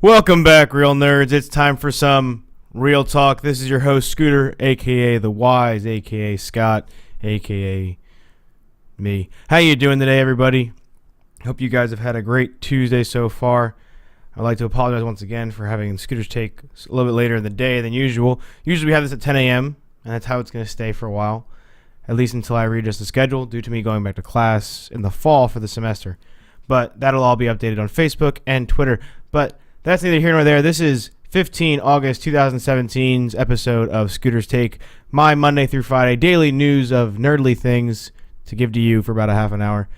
Welcome back, real nerds. It's time for some real talk. This is your host, Scooter, a.k.a. The Wise, a.k.a. Scott, a.k.a. me. How you doing today, everybody? Hope you guys have had a great Tuesday so far. I'd like to apologize once again for having Scooter's Take a little bit later in the day than usual. Usually we have this at 10 a.m., and that's how it's going to stay for a while, at least until I readjust the schedule due to me going back to class in the fall for the semester. But that'll all be updated on Facebook and Twitter. But that's neither here nor there. This is 15 August 2017's episode of Scooter's Take, my Monday through Friday daily news of nerdly things to give to you for about a half an hour.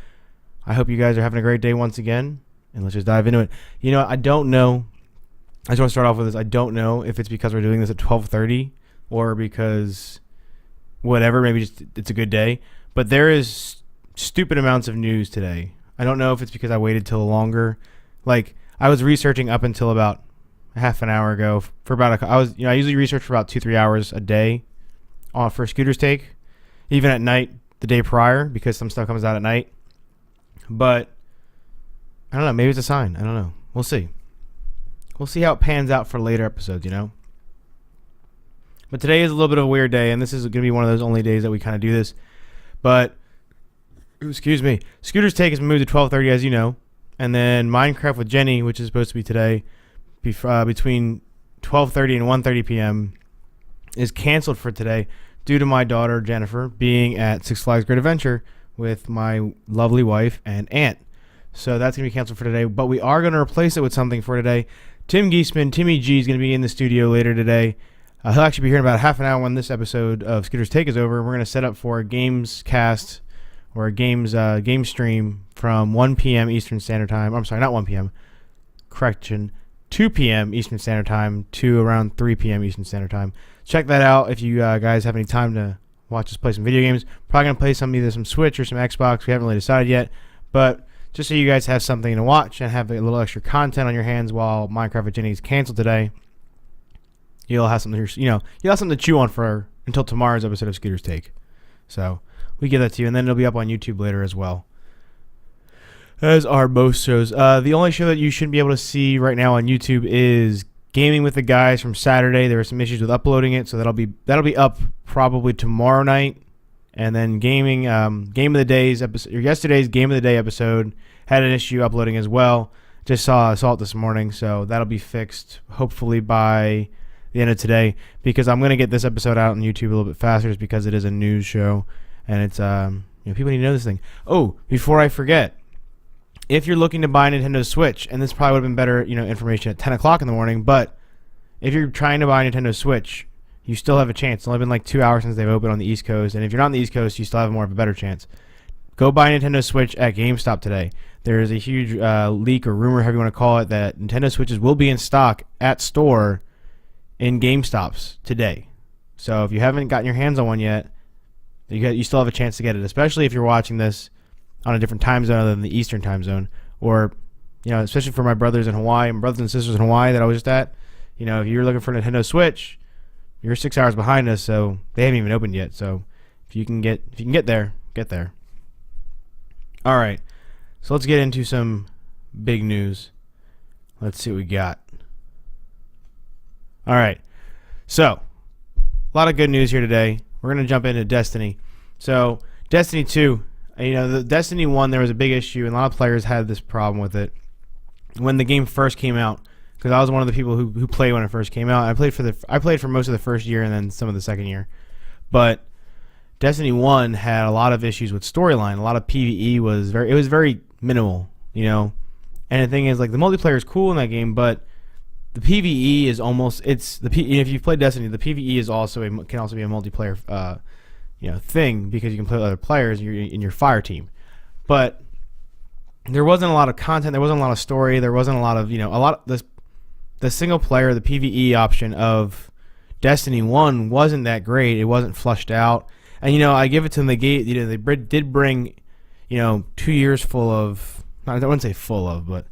I hope you guys are having a great day once again, and let's just dive into it. You know, I don't know. I just want to start off with this. I don't know if it's because we're doing this at 12:30 or because whatever, maybe just it's a good day. But there is stupid amounts of news today. I don't know if it's because I waited till longer. Like, I was researching up until about half an hour ago for about I usually research for about 2-3 hours a day for Scooter's Take, even at night the day prior, because some stuff comes out at night. But I don't know, maybe it's a sign. I don't know. We'll see. We'll see how it pans out for later episodes, you know. But today is a little bit of a weird day, and this is going to be one of those only days that we kind of do this. But excuse me, Scooter's Take has been moved to 12:30, as you know. And then Minecraft with Jenny, which is supposed to be today, between 12:30 and 1:30 p.m., is canceled for today due to my daughter, Jennifer, being at Six Flags Great Adventure with my lovely wife and aunt. So that's going to be canceled for today. But we are going to replace it with something for today. Tim Geisman, Timmy G, is going to be in the studio later today. He'll actually be here in about half an hour when this episode of Scooter's Take is over. We're going to set up for a games cast or a game stream from 1 p.m. Eastern Standard Time. I'm sorry, not 1 p.m. Correction, 2 p.m. Eastern Standard Time to around 3 p.m. Eastern Standard Time. Check that out if you guys have any time to watch us play some video games. Probably going to play either some Switch or some Xbox. We haven't really decided yet. But just so you guys have something to watch and have a little extra content on your hands while Minecraft with Jenny is canceled today, you'll have something you'll have something to chew on for until tomorrow's episode of Scooter's Take. So we give that to you, and then it'll be up on YouTube later as well, as are most shows. The only show that you shouldn't be able to see right now on YouTube is Gaming with the Guys from Saturday. There were some issues with uploading it, so that'll be up probably tomorrow night. And then Game of the Day's episode, or yesterday's Game of the Day episode, had an issue uploading as well. Just saw it this morning, so that'll be fixed hopefully by the end of today, because I'm gonna get this episode out on YouTube a little bit faster, just because it is a news show. And it's, people need to know this thing. Oh, before I forget, if you're looking to buy a Nintendo Switch, and this probably would have been better, information at 10 o'clock in the morning, but if you're trying to buy a Nintendo Switch, you still have a chance. It's only been like 2 hours since they've opened on the East Coast, and if you're not on the East Coast, you still have more of a better chance. Go buy a Nintendo Switch at GameStop today. There is a huge leak or rumor, however you want to call it, that Nintendo Switches will be in stock at store in GameStops today. So if you haven't gotten your hands on one yet, you still have a chance to get it, especially if you're watching this on a different time zone other than the Eastern time zone, or, especially for my brothers in Hawaii, my brothers and sisters in Hawaii that I was just at. If you're looking for a Nintendo Switch, you're 6 hours behind us, so they haven't even opened yet. So if you can get there, get there. All right, so let's get into some big news. Let's see what we got. All right, so a lot of good news here today. We're going to jump into Destiny. So, Destiny 2, the Destiny 1, there was a big issue, and a lot of players had this problem with it when the game first came out, because I was one of the people who played when it first came out. I played for most of the first year and then some of the second year. But Destiny 1 had a lot of issues with storyline. A lot of PvE was very minimal, And the thing is, like, the multiplayer is cool in that game, but the PvE is if you've played Destiny, the PvE is can also be a multiplayer thing, because you can play with other players in your fire team. But there wasn't a lot of content, there wasn't a lot of story, there wasn't a lot of the single player, the PvE option of Destiny 1 wasn't that great. It wasn't flushed out. And I give it to them, they did bring 2 years full of, I wouldn't say full of, but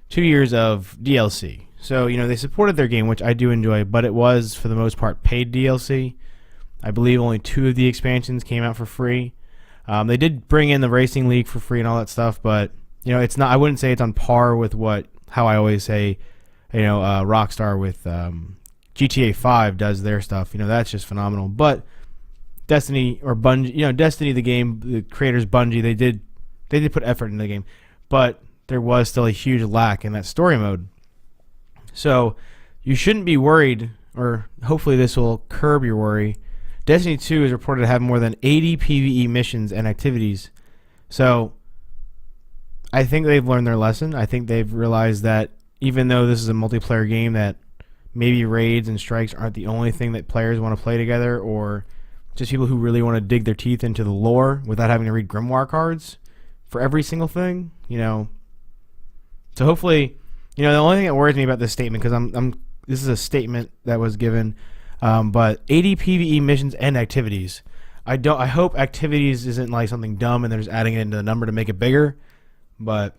2 years of DLC. So, they supported their game, which I do enjoy, but it was, for the most part, paid DLC. I believe only 2 of the expansions came out for free. They did bring in the Racing League for free and all that stuff, but, it's not, I wouldn't say it's on par with how I always say Rockstar with GTA 5 does their stuff. That's just phenomenal. But Destiny or Bungie, Destiny the game, the creators Bungie, they did put effort into the game, but there was still a huge lack in that story mode. So you shouldn't be worried, or hopefully this will curb your worry. Destiny 2 is reported to have more than 80 PvE missions and activities. So I think they've learned their lesson. I think they've realized that even though this is a multiplayer game, that maybe raids and strikes aren't the only thing that players want to play together, or just people who really want to dig their teeth into the lore without having to read Grimoire cards for every single thing. So hopefully, the only thing that worries me about this statement, because this is a statement that was given, but 80 PvE missions and activities. I hope activities isn't like something dumb and they're just adding it into the number to make it bigger. But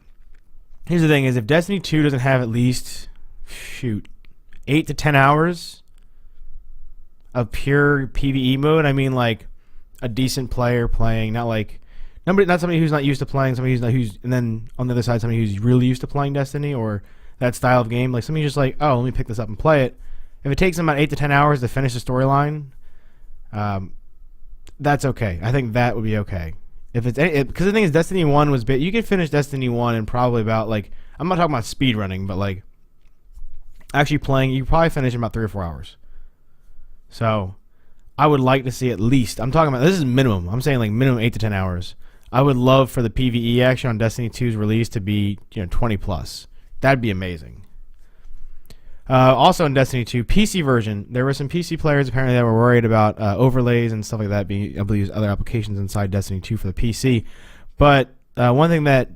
here's the thing: is if Destiny 2 doesn't have at least 8 to 10 hours of pure PvE mode, I mean like a decent player playing, not somebody who's not used to playing, somebody and then on the other side somebody who's really used to playing Destiny or that style of game, like somebody just like, oh, let me pick this up and play it. If it takes them about 8 to 10 hours to finish the storyline, that's okay. I think that would be okay. Because the thing is, Destiny 1 was you could finish Destiny 1 in probably about I'm not talking about speed running, but actually playing, you probably finish in about 3 or 4 hours. So I would like to see at least, I'm talking about, this is minimum, I'm saying minimum 8 to 10 hours. I would love for the PvE action on Destiny 2's release to be 20 plus. That'd be amazing. Also in Destiny 2 PC version, there were some PC players apparently that were worried about overlays and stuff like that being able to use other applications inside Destiny 2 for the PC. But one thing that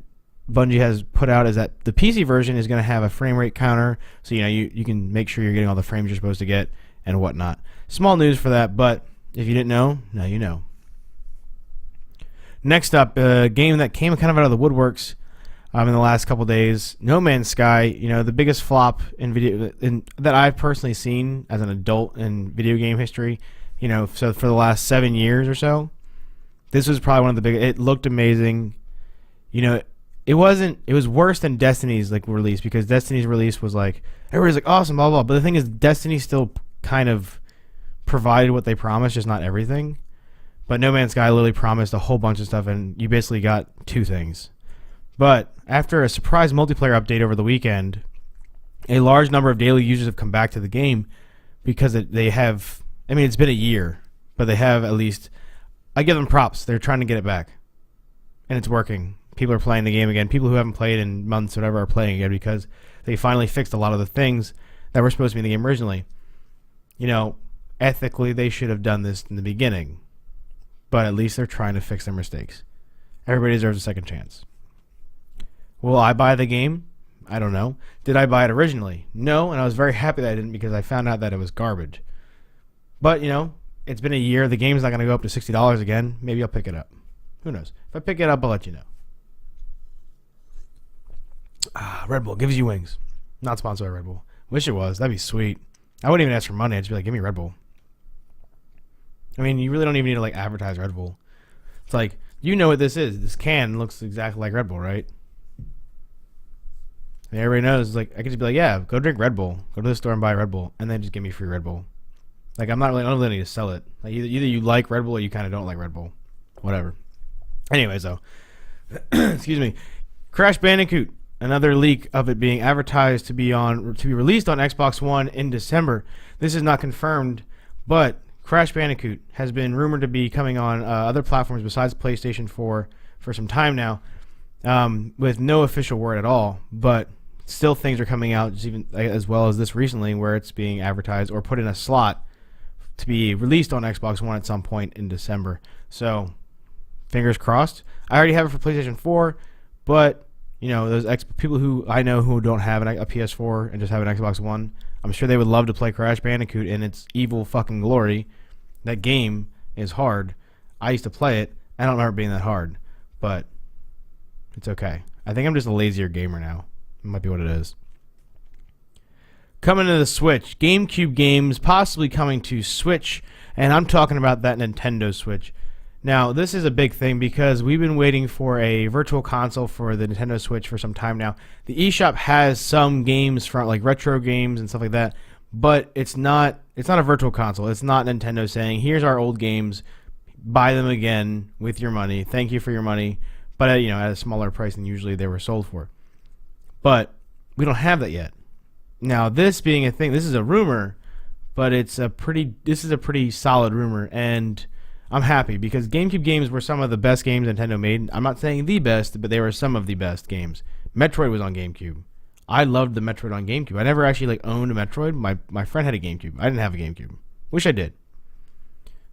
Bungie has put out is that the PC version is going to have a frame rate counter, so you can make sure you're getting all the frames you're supposed to get and whatnot. Small news for that, but if you didn't know, now you know. Next up, a game that came kind of out of the woodworks in the last couple days, No Man's Sky. The biggest flop in video that I've personally seen as an adult in video game history. So for the last 7 years or so, this was probably one of the biggest. It looked amazing. It wasn't. It was worse than Destiny's release, because Destiny's release was everybody's awesome, blah blah. But the thing is, Destiny still kind of provided what they promised, just not everything. But No Man's Sky literally promised a whole bunch of stuff, and you basically got 2 things. But after a surprise multiplayer update over the weekend, a large number of daily users have come back to the game because they have. I mean, it's been a year, but they have at least. I give them props. They're trying to get it back, and it's working. People are playing the game again. People who haven't played in months, or whatever, are playing again because they finally fixed a lot of the things that were supposed to be in the game originally. Ethically, they should have done this in the beginning, but at least they're trying to fix their mistakes. Everybody deserves a second chance. Will I buy the game? I don't know. Did I buy it originally? No, and I was very happy that I didn't, because I found out that it was garbage. But, it's been a year. The game's not going to go up to $60 again. Maybe I'll pick it up. Who knows? If I pick it up, I'll let you know. Red Bull gives you wings. Not sponsored by Red Bull. Wish it was. That'd be sweet. I wouldn't even ask for money. I'd just be like, give me Red Bull. I mean, you really don't even need to advertise Red Bull. It's what this is. This can looks exactly like Red Bull, right? And everybody knows. I could just be like, yeah, go drink Red Bull. Go to the store and buy Red Bull, and then just give me free Red Bull. I don't really need to sell it. Either you like Red Bull or you kind of don't like Red Bull. Whatever. Anyways, though. Excuse me. Crash Bandicoot. Another leak of it being advertised to be released on Xbox One in December. This is not confirmed, but Crash Bandicoot has been rumored to be coming on other platforms besides PlayStation 4 for some time now, with no official word at all. But still, things are coming out, just even as well as this recently, where it's being advertised or put in a slot to be released on Xbox One at some point in December. So, fingers crossed. I already have it for PlayStation 4, but those people who I know who don't have a PS4 and just have an Xbox One, I'm sure they would love to play Crash Bandicoot in its evil fucking glory. That game is hard. I used to play it. I don't remember it being that hard, but it's okay. I think I'm just a lazier gamer now. It might be what it is. Coming to the Switch, GameCube games possibly coming to Switch, and I'm talking about that Nintendo Switch. Now, this is a big thing because we've been waiting for a virtual console for the Nintendo Switch for some time now. The eShop has some games from like retro games and stuff like that, but it's not a virtual console. It's not Nintendo saying, "Here's our old games, buy them again with your money. Thank you for your money," but at a smaller price than usually they were sold for. But we don't have that yet. Now, this being a thing, this is a rumor, but this is a pretty solid rumor, and I'm happy because GameCube games were some of the best games Nintendo made. I'm not saying the best, but they were some of the best games. Metroid was on GameCube. I loved the Metroid on GameCube. I never actually owned a Metroid. My friend had a GameCube. I didn't have a GameCube. Wish I did.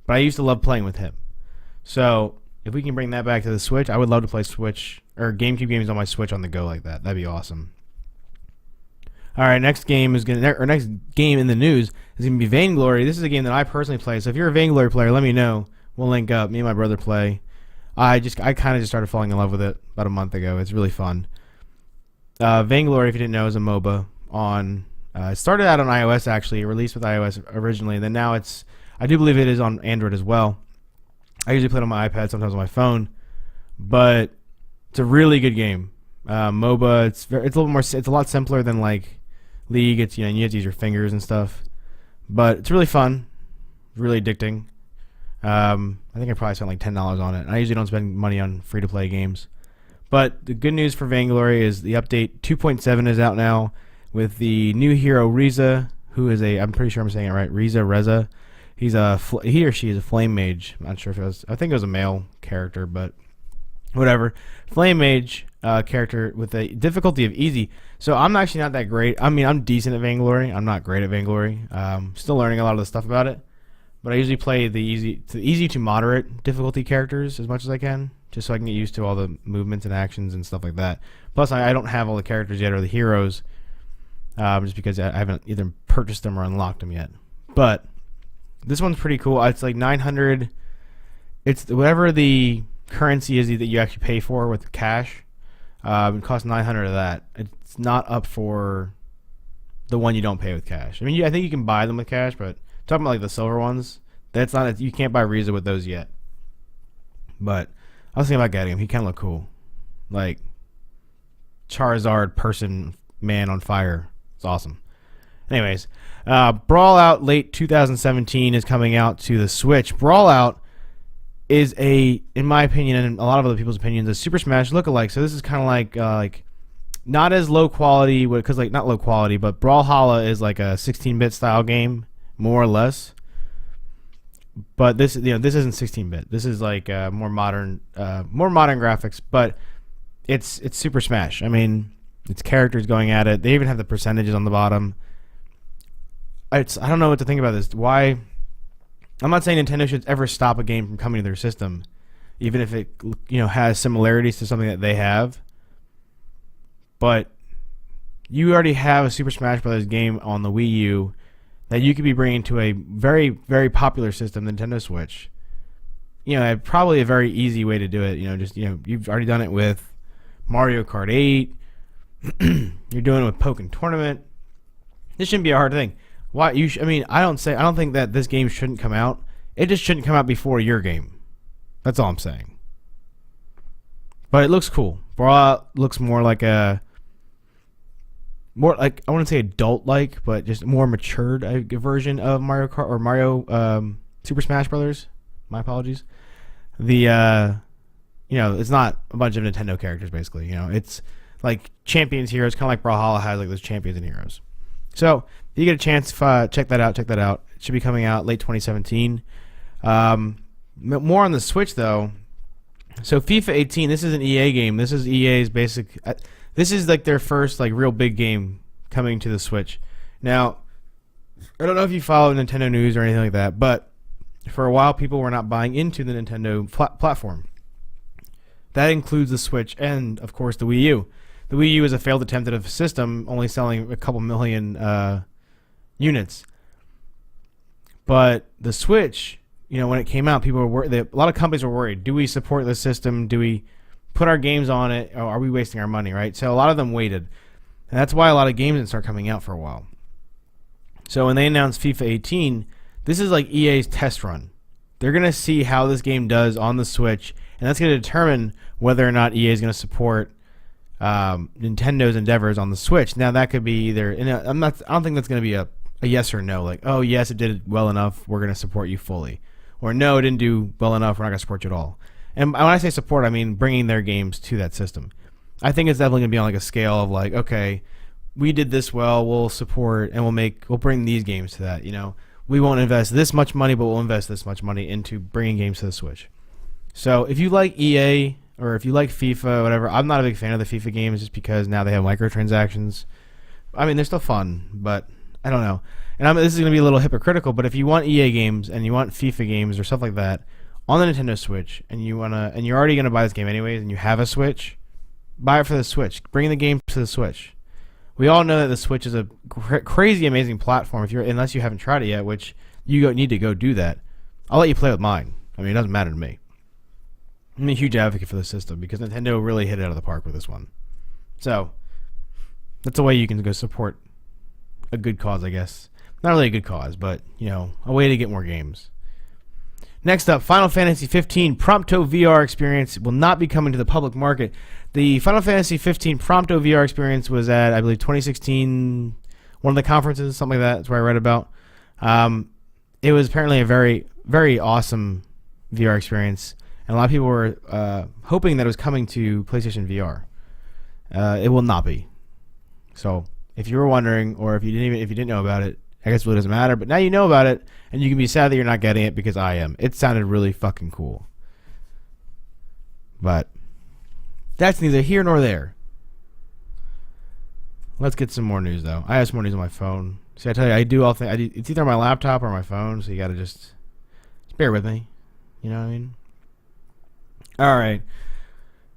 But I used to love playing with him. So if we can bring that back to the Switch, I would love to play Switch or GameCube games on my Switch on the go like that. That'd be awesome. All right, next game in the news is gonna be Vainglory. This is a game that I personally play. So if you're a Vainglory player, let me know. We'll link up. Me and my brother play. I kind of just started falling in love with it about a month ago. It's really fun. Vainglory, if you didn't know, is a MOBA on. It started out on iOS actually. It released with iOS originally, and then now I do believe it is on Android as well. I usually play it on my iPad, sometimes on my phone, but it's a really good game. MOBA. It's a little more. It's a lot simpler than like League. It's you have to use your fingers and stuff, but it's really fun, really addicting. I think I probably spent like $10 on it. I usually don't spend money on free-to-play games. But the good news for Vainglory is the update 2.7 is out now with the new hero Riza, who is I'm pretty sure I'm saying it right, Reza. He or she is a flame mage. I'm not sure if I think it was a male character, but whatever. Flame mage character with a difficulty of easy. So I'm actually not that great. I mean, I'm decent at Vainglory. I'm not great at Vainglory. Still learning a lot of the stuff about it. But I usually play the easy to moderate difficulty characters as much as I can, just so I can get used to all the movements and actions and stuff like that. Plus, I don't have all the characters yet or the heroes, just because I haven't either purchased them or unlocked them yet. But this one's pretty cool. It's like 900. It's whatever the currency is that you actually pay for with cash. It costs 900 of that. It's not up for the one you don't pay with cash. I mean, I think you can buy them with cash, but talking about like the silver ones, that's not. You can't buy Riza with those yet. But I was thinking about getting him. He kind of look cool, like Charizard man on fire. It's awesome. Anyways, Brawl Out late 2017 is coming out to the Switch. Brawl Out is in my opinion, and a lot of other people's opinions, a Super Smash lookalike. So this is kind of like not as low quality, because like not low quality, but Brawlhalla is like a 16-bit style game, more or less. But this isn't 16-bit. This is like more modern graphics, but it's Super Smash. I mean, it's characters going at it. They even have the percentages on the bottom. I don't know what to think about this. Why? I'm not saying Nintendo should ever stop a game from coming to their system, even if it has similarities to something that they have. But you already have a Super Smash Bros. Game on the Wii U that you could be bringing to a very, very popular system, Nintendo Switch. Probably a very easy way to do it. You've already done it with Mario Kart 8. You're doing it with Pokken Tournament. This shouldn't be a hard thing. Why I don't think that this game shouldn't come out. It just shouldn't come out before your game. That's all I'm saying. But it looks cool. Brawl looks more like I wouldn't say adult-like, but just more matured version of Mario Kart or Mario Super Smash Brothers. My apologies. It's not a bunch of Nintendo characters basically. It's like champions, heroes, kind of like Brawlhalla has like those champions and heroes. So if you get a chance, check that out. It should be coming out late 2017. More on the Switch though. So FIFA 18, this is an EA game. This is EA's basic. This is like their first like real big game coming to the Switch. Now, I don't know if you follow Nintendo news or anything like that, but for a while people were not buying into the Nintendo platform. That includes the Switch and, of course, the Wii U. The Wii U is a failed attempt at a system, only selling a couple million units. But the Switch, when it came out, people were worried. A lot of companies were worried. Do we support the system? Do we put our games on it? Or are we wasting our money, right? So a lot of them waited. And that's why a lot of games didn't start coming out for a while. So when they announced FIFA 18, this is like EA's test run. they're going to see how this game does on the Switch, and that's going to determine whether or not EA is going to support Nintendo's endeavors on the Switch. Now, that could be either, and I don't think that's going to be a yes or no, like, oh, yes, it did well enough, we're going to support you fully. Or no, it didn't do well enough, we're not going to support you at all. And when I say support, I mean bringing their games to that system. I think it's definitely going to be on like a scale of like, okay, we did this well, we'll support, and we'll bring these games to that, you know. We won't invest this much money, but we'll invest this much money into bringing games to the Switch. So if you like EA or if you like FIFA, whatever, I'm not a big fan of the FIFA games just because now they have microtransactions. I mean, they're still fun, but I don't know. And this is going to be a little hypocritical, but if you want EA games and you want FIFA games or stuff like that on the Nintendo Switch, and you're already going to buy this game anyways, and you have a Switch, buy it for the Switch. Bring the game to the Switch. We all know that the Switch is a crazy, amazing platform. Unless you haven't tried it yet, which you need to go do that. I'll let you play with mine. I mean, it doesn't matter to me. I'm a huge advocate for the system because Nintendo really hit it out of the park with this one. So that's a way you can go support a good cause, I guess. Not really a good cause, but you know, a way to get more games. Next up, Final Fantasy 15 Prompto VR experience will not be coming to the public market. The Final Fantasy 15 Prompto VR experience was at, I believe, 2016, one of the conferences, something like that. That's where I read about. It was apparently a very, very awesome VR experience, and a lot of people were hoping that it was coming to PlayStation VR. It will not be. So, if you were wondering, or if you didn't know about it, I guess it really doesn't matter. But now you know about it, and you can be sad that you're not getting it because I am. It sounded really fucking cool. But that's neither here nor there. Let's get some more news, though. I have some more news on my phone. See, I tell you, I do all things. It's either on my laptop or my phone, so you got to just bear with me. You know what I mean? All right.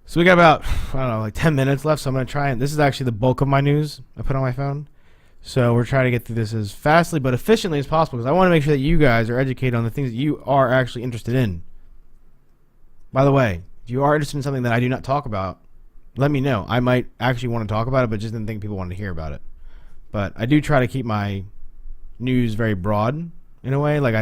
So we got about, I don't know, like 10 minutes left, so I'm going to try and this is actually the bulk of my news I put on my phone. So we're trying to get through this as fastly but efficiently as possible because I want to make sure that you guys are educated on the things that you are actually interested in. By the way, if you are interested in something that I do not talk about, let me know. I might actually want to talk about it, but just didn't think people wanted to hear about it. But I do try to keep my news very broad in a way. Like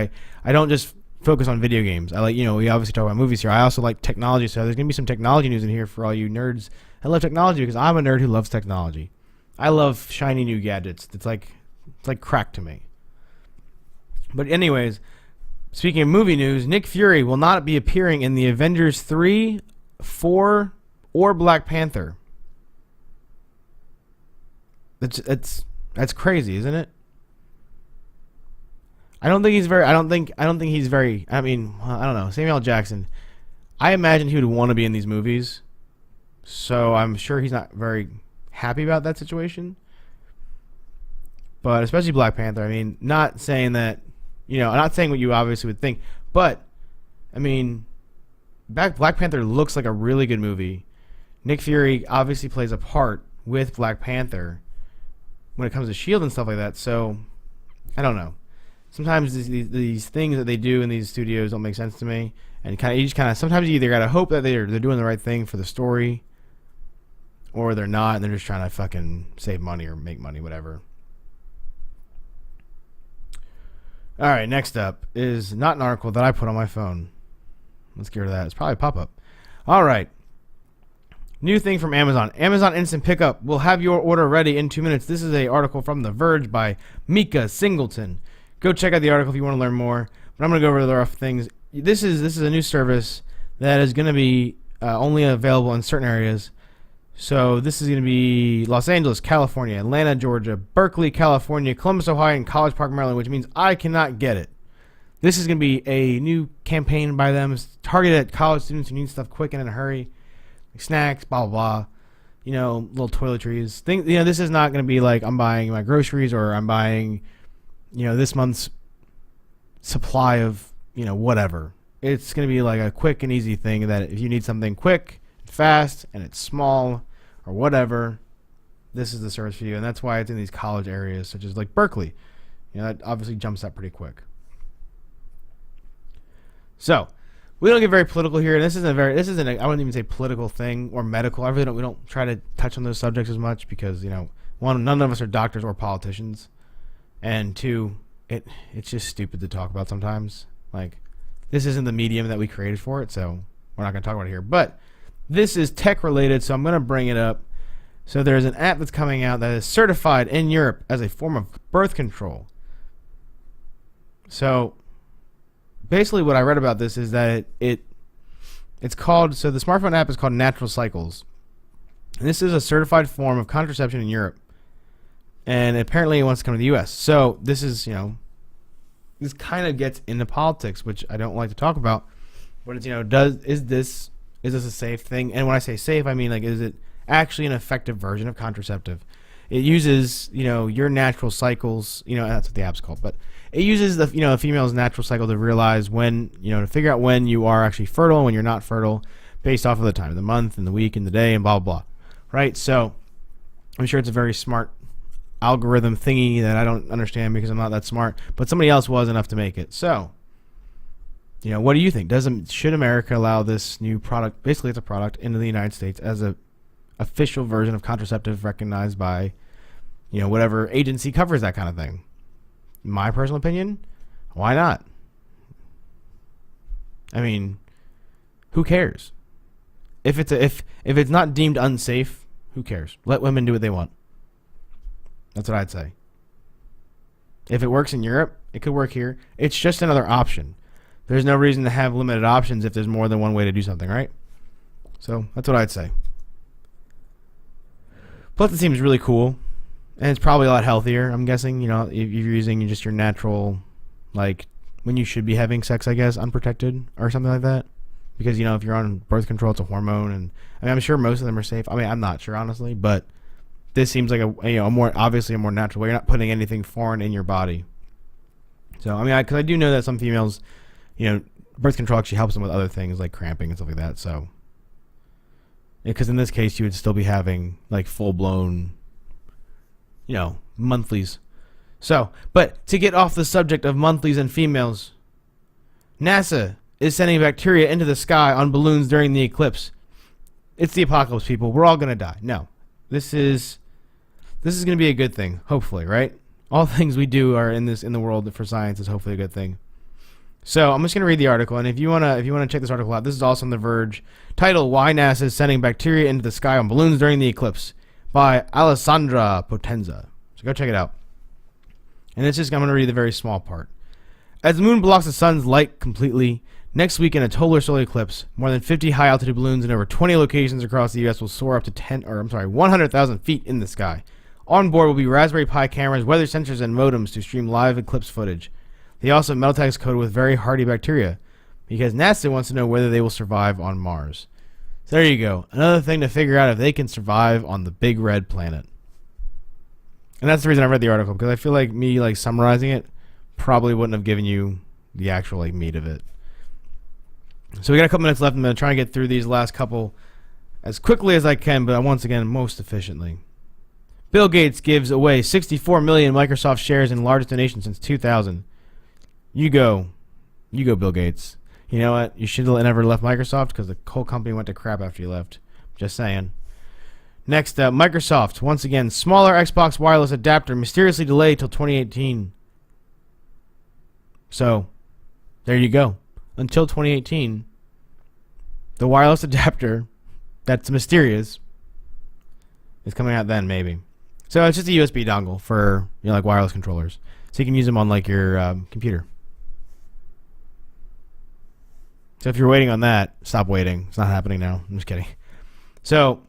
I don't just focus on video games. I like, you know, we obviously talk about movies here. I also like technology, so there's going to be some technology news in here for all you nerds. I love technology because I'm a nerd who loves technology. I love shiny new gadgets. It's like crack to me. But anyways, speaking of movie news, Nick Fury will not be appearing in the Avengers 3, 4, or Black Panther. That's crazy, isn't it? I don't think he's very. I mean, I don't know. Samuel L. Jackson. I imagine he would want to be in these movies, so I'm sure he's not very happy about that situation. But especially Black Panther. I mean, not saying that, you know, not saying what you obviously would think, but I mean, Black Panther looks like a really good movie. Nick Fury obviously plays a part with Black Panther when it comes to S.H.I.E.L.D. and stuff like that. So I don't know. Sometimes these things that they do in these studios don't make sense to me, and sometimes you either gotta hope that they're doing the right thing for the story, or they're not, and they're just trying to fucking save money or make money, whatever. All right, next up is not an article that I put on my phone. Let's get rid of that. It's probably a pop-up. All right. New thing from Amazon. Amazon Instant Pickup will have your order ready in 2 minutes. This is an article from The Verge by Mika Singleton. Go check out the article if you want to learn more. But I'm going to go over the rough things. This is a new service that is going to be only available in certain areas. So this is going to be Los Angeles, California, Atlanta, Georgia, Berkeley, California, Columbus, Ohio, and College Park, Maryland, which means I cannot get it. This is going to be a new campaign by them. It's targeted at college students who need stuff quick and in a hurry. Like snacks, blah, blah, blah. You know, little toiletries. This is not going to be like I'm buying my groceries or I'm buying, you know, this month's supply of, you know, whatever. It's going to be like a quick and easy thing that if you need something quick, fast, and it's small or whatever, this is the service for you. And that's why it's in these college areas such as like Berkeley. You know, that obviously jumps up pretty quick. So we don't get very political here. This isn't I wouldn't even say political thing or medical. We don't try to touch on those subjects as much because, you know, one, none of us are doctors or politicians, and two, it's just stupid to talk about sometimes. Like, this isn't the medium that we created for it, so we're not going to talk about it here. But this is tech related, so I'm going to bring it up. So there's an app that's coming out that is certified in Europe as a form of birth control. So basically what I read about this is that it's called, so the smartphone app is called Natural Cycles. And this is a certified form of contraception in Europe. And apparently it wants to come to the US. So this is, this kind of gets into politics, which I don't like to talk about. But it's, is this a safe thing? And when I say safe, I mean, like, is it actually an effective version of contraceptive? It uses, your natural cycles, that's what the app's called, but it uses the, a female's natural cycle to realize when, to figure out when you are actually fertile and when you're not fertile based off of the time of the month and the week and the day and blah, blah, blah. Right? So I'm sure it's a very smart algorithm thingy that I don't understand because I'm not that smart, but somebody else was enough to make it. So, what do you think? Should America allow this new product, basically it's a product, into the United States as a official version of contraceptive recognized by, whatever agency covers that kind of thing? My personal opinion, why not? I mean, who cares? If it's not deemed unsafe, who cares? Let women do what they want. That's what I'd say. If it works in Europe, it could work here. It's just another option. There's no reason to have limited options if there's more than one way to do something, right? So that's what I'd say. Plus, it seems really cool, and it's probably a lot healthier. I'm guessing, if you're using just your natural, like when you should be having sex, I guess, unprotected or something like that. Because if you're on birth control, it's a hormone, and I'm sure most of them are safe. I'm not sure honestly, but this seems like a more natural way. You're not putting anything foreign in your body. So because I do know that some females, birth control actually helps them with other things like cramping and stuff like that. So. Because in this case, you would still be having like full-blown, monthlies. So, but to get off the subject of monthlies and females, NASA is sending bacteria into the sky on balloons during the eclipse. It's the apocalypse, people. We're all gonna die. No, this is going to be a good thing, hopefully, right? All things we do are in the world for science is hopefully a good thing. So I'm just going to read the article, and if you wanna check this article out, this is also on The Verge. Title: Why NASA is Sending Bacteria into the Sky on Balloons During the Eclipse, by Alessandra Potenza. So go check it out. And I'm going to read the very small part. As the moon blocks the sun's light completely, next week in a total solar eclipse, more than 50 high-altitude balloons in over 20 locations across the U.S. will soar up to 100,000 feet in the sky. On board will be Raspberry Pi cameras, weather sensors, and modems to stream live eclipse footage. They also have metal tags coated with very hardy bacteria, because NASA wants to know whether they will survive on Mars. So there you go. Another thing to figure out if they can survive on the big red planet. And that's the reason I read the article, because I feel like me summarizing it probably wouldn't have given you the actual meat of it. So we got a couple minutes left. I'm going to try and get through these last couple as quickly as I can, but once again, most efficiently. Bill Gates gives away 64 million Microsoft shares in largest donation since 2000. You go, Bill Gates. You know what? You should have never left Microsoft because the whole company went to crap after you left. Just saying. Next up, Microsoft. Once again, smaller Xbox wireless adapter mysteriously delayed till 2018. So, there you go. Until 2018, the wireless adapter that's mysterious is coming out then, maybe. So it's just a USB dongle for wireless controllers, so you can use them on your computer. So if you're waiting on that, stop waiting. It's not happening now. I'm just kidding. So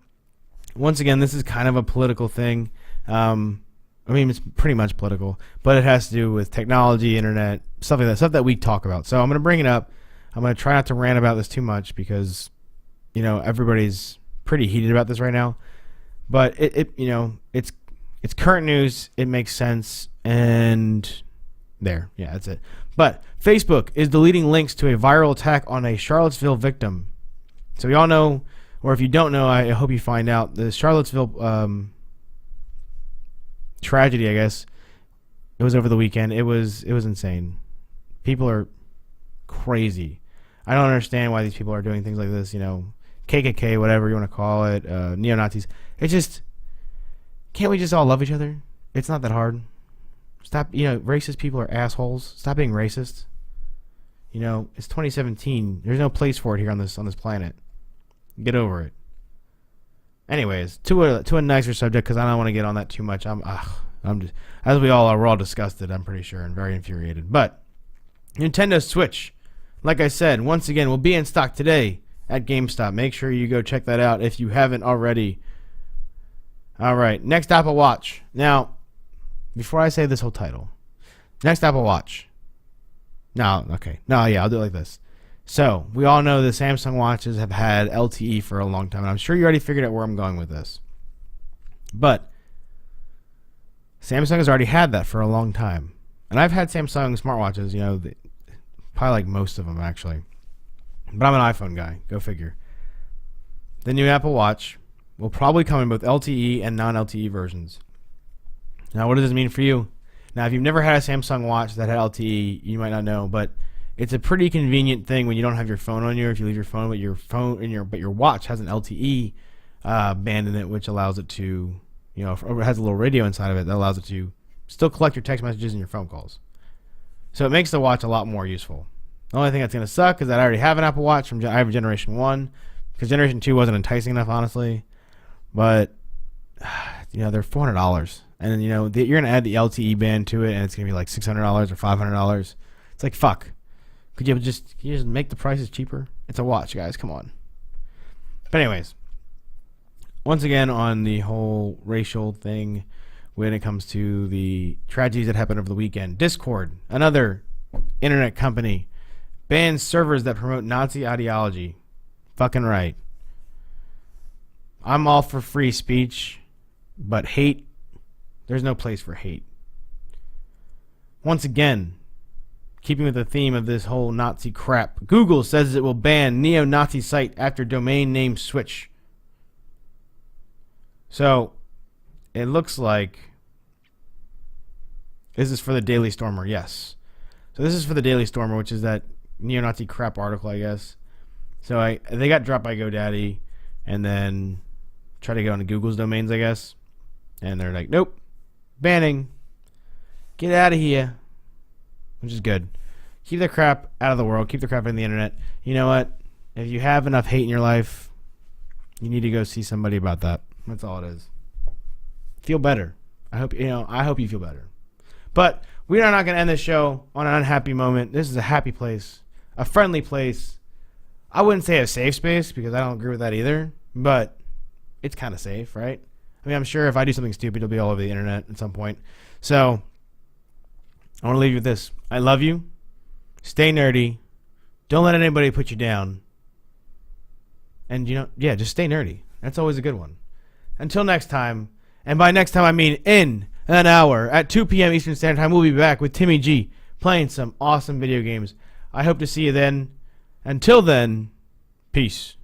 once again, this is kind of a political thing. It's pretty much political, but it has to do with technology, internet, stuff like that, stuff that we talk about. So I'm going to bring it up. I'm going to try not to rant about this too much because, everybody's pretty heated about this right now. But it's current news. It makes sense, and there, yeah, that's it. But Facebook is deleting links to a viral attack on a Charlottesville victim. So we all know, or if you don't know, I hope you find out, the Charlottesville tragedy, I guess, it was over the weekend. It was insane. People are crazy. I don't understand why these people are doing things like this, KKK, whatever you want to call it, neo-Nazis. It's just, can't we just all love each other? It's not that hard. Stop, racist people are assholes. Stop being racist. You know, it's 2017. There's no place for it here on this planet. Get over it. Anyways, to a nicer subject, because I don't want to get on that too much. I'm just, as we all are, we're all disgusted, I'm pretty sure, and very infuriated. But Nintendo Switch, like I said, once again, will be in stock today at GameStop. Make sure you go check that out if you haven't already. All right, next Apple Watch. Now, before I say this whole title, next Apple Watch. No, okay. No, yeah, I'll do it like this. So, we all know the Samsung watches have had LTE for a long time, and I'm sure you already figured out where I'm going with this. But Samsung has already had that for a long time. And I've had Samsung smartwatches, you know, probably like most of them, actually. But I'm an iPhone guy. Go figure. The new Apple Watch will probably come in both LTE and non-LTE versions. Now, what does this mean for you? Now, if you've never had a Samsung watch that had LTE, you might not know, but it's a pretty convenient thing when you don't have your phone on you, or if you leave your phone, but your watch has an LTE band in it, which allows it to, you know, it has a little radio inside of it that allows it to still collect your text messages and your phone calls. So it makes the watch a lot more useful. The only thing that's going to suck is that I already have an Apple Watch I have a Generation 1, because Generation 2 wasn't enticing enough, honestly. But, you know, they're $400. And, you know, you're going to add the LTE band to it, and it's going to be like $600 or $500. It's like, fuck. Could you just make the prices cheaper? It's a watch, guys. Come on. But anyways, once again on the whole racial thing when it comes to the tragedies that happened over the weekend. Discord, another internet company, bans servers that promote Nazi ideology. Fucking right. I'm all for free speech, but hate, there's no place for hate. Once again, keeping with the theme of this whole Nazi crap, Google says it will ban neo-Nazi site after domain name switch. So, it looks like this is for the Daily Stormer, yes. So this is for the Daily Stormer, which is that neo-Nazi crap article, I guess. So they got dropped by GoDaddy, and then tried to get onto Google's domains, I guess. And they're like, nope, banning. Get out of here. Which is good. Keep the crap out of the world. Keep the crap in the internet. You know what? If you have enough hate in your life, you need to go see somebody about that. That's all it is. Feel better. I hope you feel better. But we are not going to end this show on an unhappy moment. This is a happy place, a friendly place. I wouldn't say a safe space because I don't agree with that either, but it's kind of safe, right? I mean, I'm sure if I do something stupid, it'll be all over the internet at some point. So I want to leave you with this. I love you. Stay nerdy. Don't let anybody put you down. And, just stay nerdy. That's always a good one. Until next time, and by next time I mean in an hour at 2 p.m. Eastern Standard Time, we'll be back with Timmy G playing some awesome video games. I hope to see you then. Until then, peace.